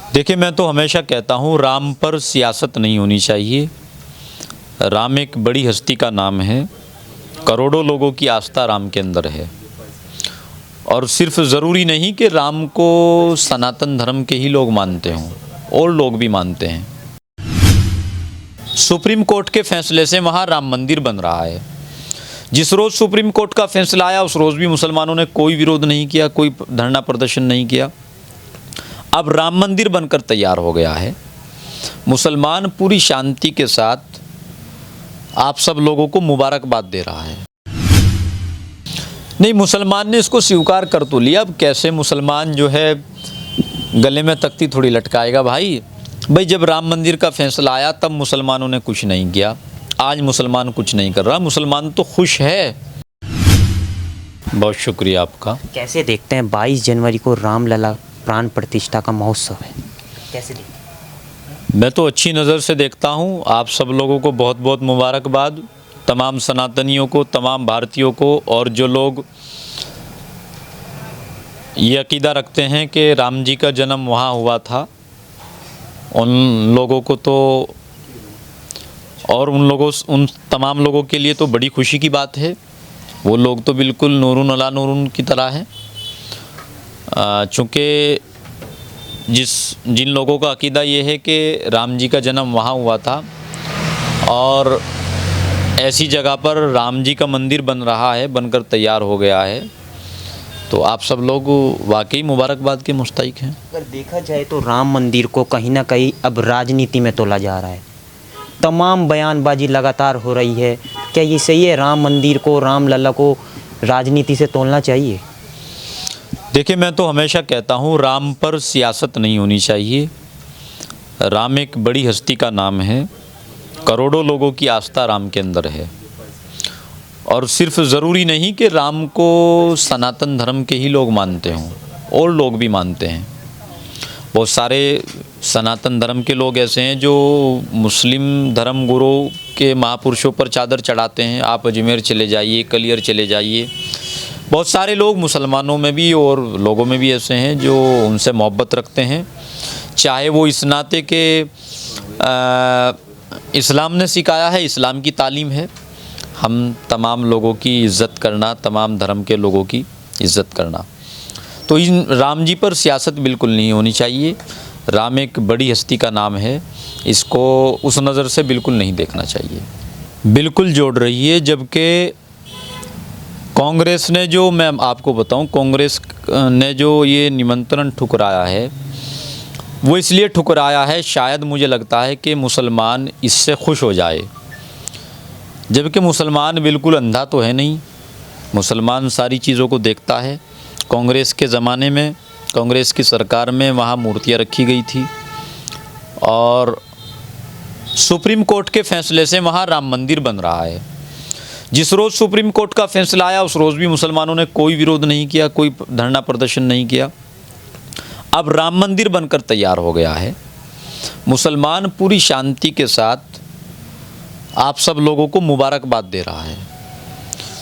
देखिए, मैं तो हमेशा कहता हूँ राम पर सियासत नहीं होनी चाहिए। राम एक बड़ी हस्ती का नाम है। करोड़ों लोगों की आस्था राम के अंदर है। और सिर्फ ज़रूरी नहीं कि राम को सनातन धर्म के ही लोग मानते हों, और लोग भी मानते हैं। सुप्रीम कोर्ट के फैसले से वहाँ राम मंदिर बन रहा है। जिस रोज़ सुप्रीम कोर्ट का फैसला आया उस रोज़ भी मुसलमानों ने कोई विरोध नहीं किया, कोई धरना प्रदर्शन नहीं किया। अब राम मंदिर बनकर तैयार हो गया है। मुसलमान पूरी शांति के साथ आप सब लोगों को मुबारकबाद दे रहा है। नहीं, मुसलमान ने इसको स्वीकार कर तो लिया। अब कैसे मुसलमान जो है गले में तख्ती थोड़ी लटकाएगा भाई। जब राम मंदिर का फैसला आया तब मुसलमानों ने कुछ नहीं किया। आज मुसलमान कुछ नहीं कर रहा, मुसलमान तो खुश है। बहुत शुक्रिया आपका। कैसे देखते हैं 22 जनवरी को रामलला प्राण प्रतिष्ठा का महोत्सव है, कैसे देखते हैं? मैं तो अच्छी नज़र से देखता हूँ। आप सब लोगों को बहुत बहुत मुबारकबाद, तमाम सनातनियों को, तमाम भारतीयों को, और जो लोग ये अकीदा रखते हैं कि राम जी का जन्म वहाँ हुआ था, उन लोगों को तो, और उन तमाम लोगों के लिए तो बड़ी खुशी की बात है। वो लोग तो बिल्कुल नूरुन अला नूरुन की तरह हैं। चूँकि जिन लोगों का अकीदा ये है कि राम जी का जन्म वहाँ हुआ था और ऐसी जगह पर राम जी का मंदिर बन रहा है, बनकर तैयार हो गया है, तो आप सब लोग वाकई मुबारकबाद के मुस्तहिक हैं। अगर देखा जाए तो राम मंदिर को कहीं ना कहीं अब राजनीति में तोला जा रहा है। तमाम बयानबाजी लगातार हो रही है। क्या ये सही है, राम मंदिर को, रामलला को राजनीति से तोलना चाहिए? देखिए, मैं तो हमेशा कहता हूँ राम पर सियासत नहीं होनी चाहिए। राम एक बड़ी हस्ती का नाम है। करोड़ों लोगों की आस्था राम के अंदर है। और सिर्फ ज़रूरी नहीं कि राम को सनातन धर्म के ही लोग मानते हों, और लोग भी मानते हैं। बहुत सारे सनातन धर्म के लोग ऐसे हैं जो मुस्लिम धर्म गुरु के महापुरुषों पर चादर चढ़ाते हैं। आप अजमेर चले जाइए, कलियर चले जाइए, बहुत सारे लोग मुसलमानों में भी और लोगों में भी ऐसे हैं जो उनसे मोहब्बत रखते हैं। चाहे वो इस नाते के इस्लाम ने सिखाया है, इस्लाम की तालीम है, हम तमाम लोगों की इज़्ज़त करना, तमाम धर्म के लोगों की इज़्ज़त करना। तो इन राम जी पर सियासत बिल्कुल नहीं होनी चाहिए। राम एक बड़ी हस्ती का नाम है, इसको उस नज़र से बिल्कुल नहीं देखना चाहिए। बिल्कुल जोड़ रही है, जबकि कांग्रेस ने जो, मैं आपको बताऊं, कांग्रेस ने जो ये निमंत्रण ठुकराया है वो इसलिए ठुकराया है, शायद मुझे लगता है कि मुसलमान इससे खुश हो जाए। जबकि मुसलमान बिल्कुल अंधा तो है नहीं, मुसलमान सारी चीज़ों को देखता है। कांग्रेस के ज़माने में, कांग्रेस की सरकार में वहाँ मूर्तियाँ रखी गई थी, और सुप्रीम कोर्ट के फैसले से वहाँ राम मंदिर बन रहा है। जिस रोज़ सुप्रीम कोर्ट का फैसला आया उस रोज़ भी मुसलमानों ने कोई विरोध नहीं किया, कोई धरना प्रदर्शन नहीं किया। अब राम मंदिर बनकर तैयार हो गया है। मुसलमान पूरी शांति के साथ आप सब लोगों को मुबारकबाद दे रहा है।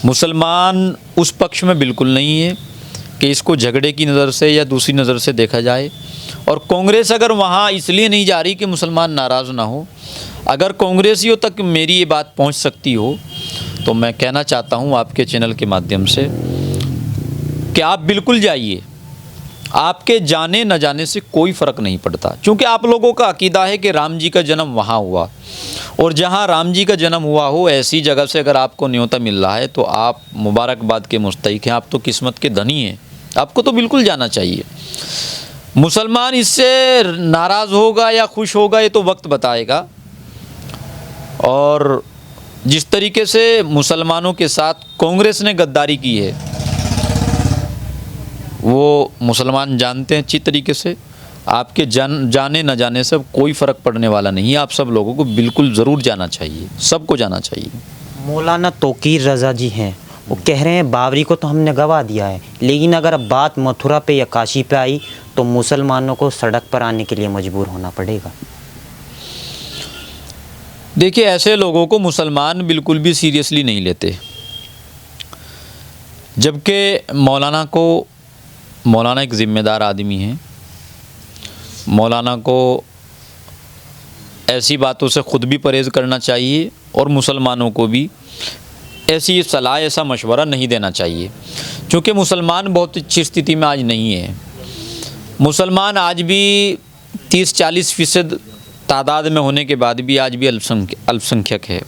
मुसलमान उस पक्ष में बिल्कुल नहीं है कि इसको झगड़े की नज़र से या दूसरी नज़र से देखा जाए। और कांग्रेस अगर वहाँ इसलिए नहीं जा रही कि मुसलमान नाराज़ ना हो। अगर कांग्रेसियों तक मेरी ये बात पहुँच सकती हो तो मैं कहना चाहता हूँ आपके चैनल के माध्यम से कि आप बिल्कुल जाइए। आपके जाने न जाने से कोई फ़र्क नहीं पड़ता, क्योंकि आप लोगों का अकीदा है कि राम जी का जन्म वहाँ हुआ, और जहाँ राम जी का जन्म हुआ हो ऐसी जगह से अगर आपको न्योता मिल रहा है तो आप मुबारकबाद के मुस्तहिक हैं। आप तो किस्मत के धनी हैं, आपको तो बिल्कुल जाना चाहिए। मुसलमान इससे नाराज़ होगा या खुश होगा ये तो वक्त बताएगा। और जिस तरीके से मुसलमानों के साथ कांग्रेस ने गद्दारी की है वो मुसलमान जानते हैं अच्छी तरीके से। आपके जाने न जाने से कोई फ़र्क पड़ने वाला नहीं है। आप सब लोगों को बिल्कुल ज़रूर जाना चाहिए, सबको जाना चाहिए। मौलाना तौकीर रज़ा जी हैं, वो कह रहे हैं बाबरी को तो हमने गवा दिया है, लेकिन अगर अब बात मथुरा पे या काशी पे आई तो मुसलमानों को सड़क पर आने के लिए मजबूर होना पड़ेगा। देखिए, ऐसे लोगों को मुसलमान बिल्कुल भी सीरियसली नहीं लेते। जबकि मौलाना एक ज़िम्मेदार आदमी है, मौलाना को ऐसी बातों से ख़ुद भी परहेज़ करना चाहिए और मुसलमानों को भी ऐसी सलाह, ऐसा मशवरा नहीं देना चाहिए, क्योंकि मुसलमान बहुत अच्छी स्थिति में आज नहीं है। मुसलमान आज भी 30-40% तादाद में होने के बाद भी आज भी अल्पसंख्यक है।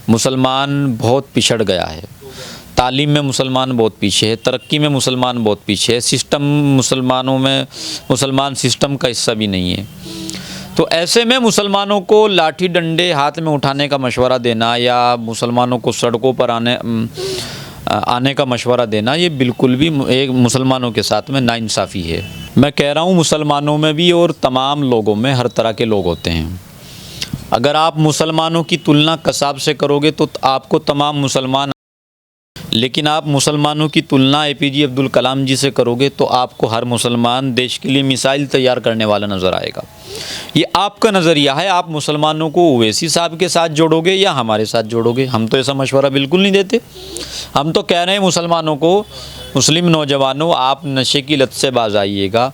मुसलमान बहुत पिछड़ गया है। तालीम में मुसलमान बहुत पीछे है, तरक्की में मुसलमान बहुत पीछे है, मुसलमान सिस्टम का हिस्सा भी नहीं है। तो ऐसे में मुसलमानों को लाठी डंडे हाथ में उठाने का मशवरा देना या मुसलमानों को सड़कों पर आने का मशवरा देना, ये बिल्कुल भी एक मुसलमानों के साथ में नाइंसाफ़ी है। मैं कह रहा हूँ मुसलमानों में भी और तमाम लोगों में हर तरह के लोग होते हैं। अगर आप मुसलमानों की तुलना कसाब से करोगे तो आपको तमाम मुसलमान, लेकिन आप मुसलमानों की तुलना APJ अब्दुल कलाम जी से करोगे तो आपको हर मुसलमान देश के लिए मिसाइल तैयार करने वाला नज़र आएगा। ये आपका नज़रिया है। आप मुसलमानों को ओवैसी साहब के साथ जोड़ोगे या हमारे साथ जोड़ोगे? हम तो ऐसा मशवरा बिल्कुल नहीं देते। हम तो कह रहे हैं मुसलमानों को, मुस्लिम नौजवानों, आप नशे की लत से बाज आइएगा।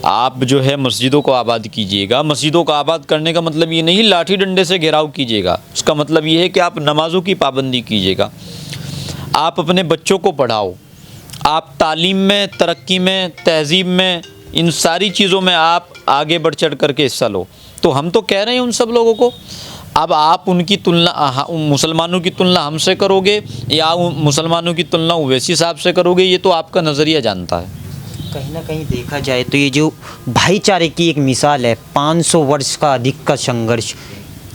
आप जो है मस्जिदों को आबाद कीजिएगा। मस्जिदों को आबाद करने का मतलब ये नहीं लाठी डंडे से घेराव कीजिएगा। उसका मतलब ये है कि आप नमाज़ों की पाबंदी कीजिएगा। आप अपने बच्चों को पढ़ाओ। आप तालीम में, तरक्की में, तहज़ीब में, इन सारी चीज़ों में आप आगे बढ़ चढ़ करके हिस्सा लो। तो हम तो कह रहे हैं उन सब लोगों को, अब आप उनकी तुलना मुसलमानों की तुलना हमसे करोगे या मुसलमानों की तुलना ओवैसी साहब से करोगे, ये तो आपका नज़रिया जानता है। कहीं ना कहीं देखा जाए तो ये जो भाईचारे की एक मिसाल है, 500 वर्ष का अधिक का संघर्ष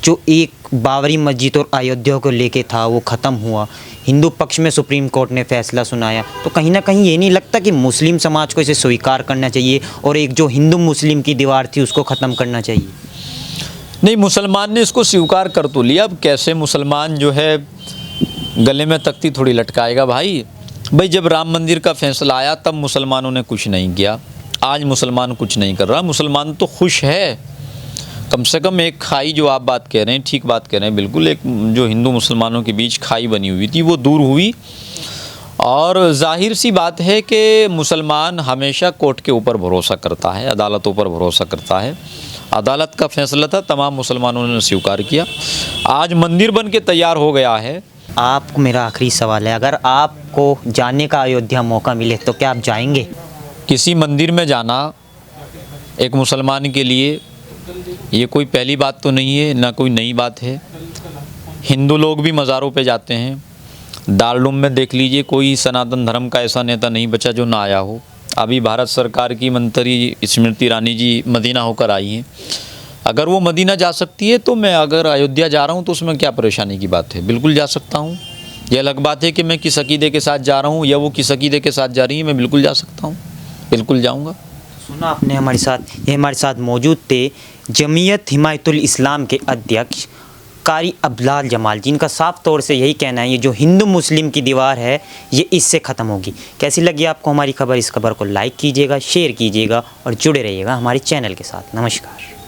जो एक बाबरी मस्जिद और अयोध्या को लेके था, वो ख़त्म हुआ। हिंदू पक्ष में सुप्रीम कोर्ट ने फैसला सुनाया। तो कहीं ना कहीं ये नहीं लगता कि मुस्लिम समाज को इसे स्वीकार करना चाहिए और एक जो हिंदू मुस्लिम की दीवार थी उसको ख़त्म करना चाहिए? नहीं, मुसलमान ने इसको स्वीकार कर तो लिया। अब कैसे मुसलमान जो है गले में तख्ती थोड़ी लटकाएगा भाई। जब राम मंदिर का फैसला आया तब मुसलमानों ने कुछ नहीं किया। आज मुसलमान कुछ नहीं कर रहा। मुसलमान तो खुश है। कम से कम एक खाई, जो आप बात कह रहे हैं, ठीक बात कह रहे हैं बिल्कुल, एक जो हिंदू मुसलमानों के बीच खाई बनी हुई थी वो दूर हुई। और जाहिर सी बात है कि मुसलमान हमेशा कोर्ट के ऊपर भरोसा करता है, अदालतों पर भरोसा करता है। अदालत का फैसला था, तमाम मुसलमानों ने स्वीकार किया। आज मंदिर बन के तैयार हो गया है। आपको मेरा आखिरी सवाल है, अगर आपको जाने का अयोध्या मौका मिले तो क्या आप जाएंगे? किसी मंदिर में जाना एक मुसलमान के लिए ये कोई पहली बात तो नहीं है, ना कोई नई बात है। हिंदू लोग भी मज़ारों पे जाते हैं। दारुल में देख लीजिए, कोई सनातन धर्म का ऐसा नेता नहीं बचा जो ना आया हो। अभी भारत सरकार की मंत्री स्मृति ईरानी जी मदीना होकर आई हैं। अगर वो मदीना जा सकती है तो मैं अगर अयोध्या जा रहा हूँ तो उसमें क्या परेशानी की बात है? बिल्कुल जा सकता हूँ। ये अलग बात है कि मैं किस अकीदे के साथ जा रहा हूँ या वो किस अकीदे के साथ जा रही है। मैं बिल्कुल जा सकता हूँ, बिल्कुल जाऊँगा। सुना आपने हमारे साथ मौजूद थे जमीयत हिमायतुल इस्लाम के अध्यक्ष कारी अब्लाल जमाल, जिनका साफ तौर से यही कहना है ये जो हिंदू मुस्लिम की दीवार है ये इससे ख़त्म होगी। कैसी लगी आपको हमारी खबर? इस खबर को लाइक कीजिएगा, शेयर कीजिएगा और जुड़े रहिएगा हमारे चैनल के साथ। नमस्कार।